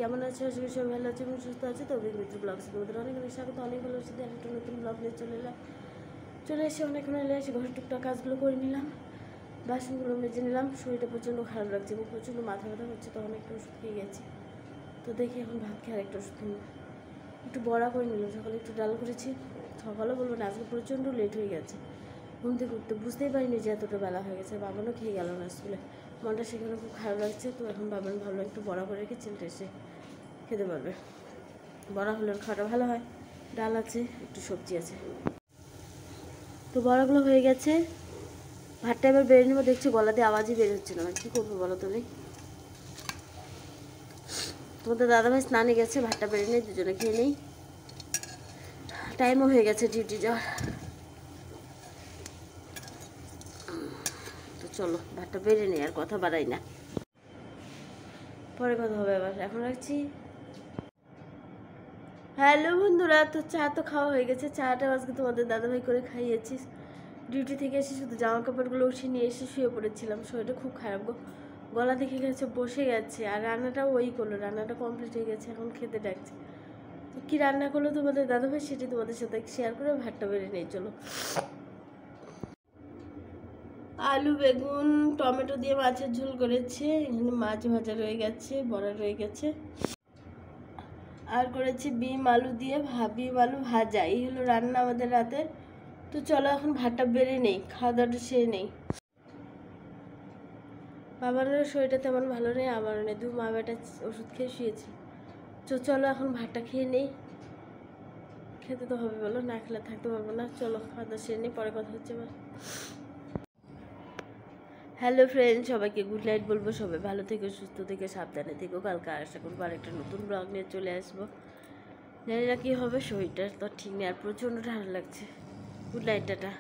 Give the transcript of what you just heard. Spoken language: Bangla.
কেমন আছে? আশা করি সবাই ভালো আছে এবং সুস্থ আছে। তো মিত্র ব্লগস তোমাদের অনেক অনেক স্বাগত। অনেক ভালো আছে। একটা নতুন ব্লগ নিয়ে চলে এসে অনেকক্ষণ এসে ঘরের টুকটাক কাজগুলো করে নিলাম, বাসনগুলো মেজে নিলাম। শরীরটা প্রচণ্ড খারাপ লাগছে এবং প্রচণ্ড মাথা ব্যথা হচ্ছে, তো অনেকটা ওষুধ খেয়ে গেছি। তো দেখি এখন ভাত খেয়ে আরেকটা ওষুধ কিনবো। একটু বড়া করে নিলাম, সকালে একটু ডাল করেছি। সকালে বলবো না, আজকে প্রচণ্ড লেট হয়ে গেছে ঘুম থেকে উঠতে, বুঝতেই পারিনি যে এতটা বেলা হয়ে গেছে। বাবানও খেয়ে গেল না স্কুলে, মনটা সেখানে খুব খারাপ লাগছে। তো এখন বাবান ভাবলো একটু বড়া করে রেখে ছেলেটা এসে খেতে পারবে। বড়া হলে খাওয়াটা ভালো হয়, ডাল আছে, একটু সবজি আছে। তো বড়াগুলো হয়ে গেছে, ভাতটা এবার বেড়ে নেবো। দেখছি গলা দিয়ে আওয়াজই বের হচ্ছে না, কী করবো বলো তুমি? তোমাদের দাদাভাই স্নানে গেছে, ভাতটা বেড়ে নেই, দুজনে খেয়ে নেই। টাইমও হয়ে গেছে ডিউটি যাওয়ার। তো চলো ভাতটা বেড়ে নেই, আর কথা বাড়াই না, পরে কথা হবে। আবার এখন রাখছি। হ্যালো বন্ধুরা, তো চা তো খাওয়া হয়ে গেছে। চাটা আজকে তোমাদের দাদাভাই করে খাইয়েছি। ডিউটি থেকে এসে শুধু জামা কাপড়গুলো উঠিয়ে নিয়ে এসে শুয়ে পড়েছিলাম। শরীরটা খুব খারাপ গো, গলা দেখে গেছে, বসে গেছে। আর রান্নাটাও ওই করলো, রান্নাটা কমপ্লিট হয়ে গেছে, এখন খেতে ডাকছে। তো কী রান্না করলো তোমাদের দাদাভাই সেটি তোমাদের সাথে শেয়ার করে ভাতটা বেড়ে নেই। চলো, আলু বেগুন টমেটো দিয়ে মাছের ঝোল করেছে, এখানে মাছ ভাজা রয়ে গেছে, বড়া রয়ে গেছে, আর করেছি বিম আলু দিয়ে বিম আলু ভাজা। এই হলো রান্না আমাদের রাতের। তো চলো এখন ভাতটা বেড়ে নেই, খাওয়া দাওয়াটা সেরে নেই। বাবারও শরীরটা তেমন ভালো নেই, আমারও নেই, মা বেটা ওষুধ খেয়ে শুয়েছি। তো চলো এখন ভাতটা খেয়ে নেই, খেতে তো হবে বলো, না খেলে থাকতে পারবো না। চলো খাওয়া দাওয়া সেরে নেই, পরে কথা হচ্ছে। আবার হ্যালো ফ্রেন্ড, সবাইকে গুড নাইট বলবো। সবাই ভালো থেকো, সুস্থ থেকে, সাবধানে থেকো। কালকে আশা করবো আরেকটা নতুন ব্লগ নিয়ে চলে আসবো। জানি না কী হবে, শরীরটা তো ঠিক নেই, আর প্রচণ্ড ঠান্ডা লাগছে। Good night, tata.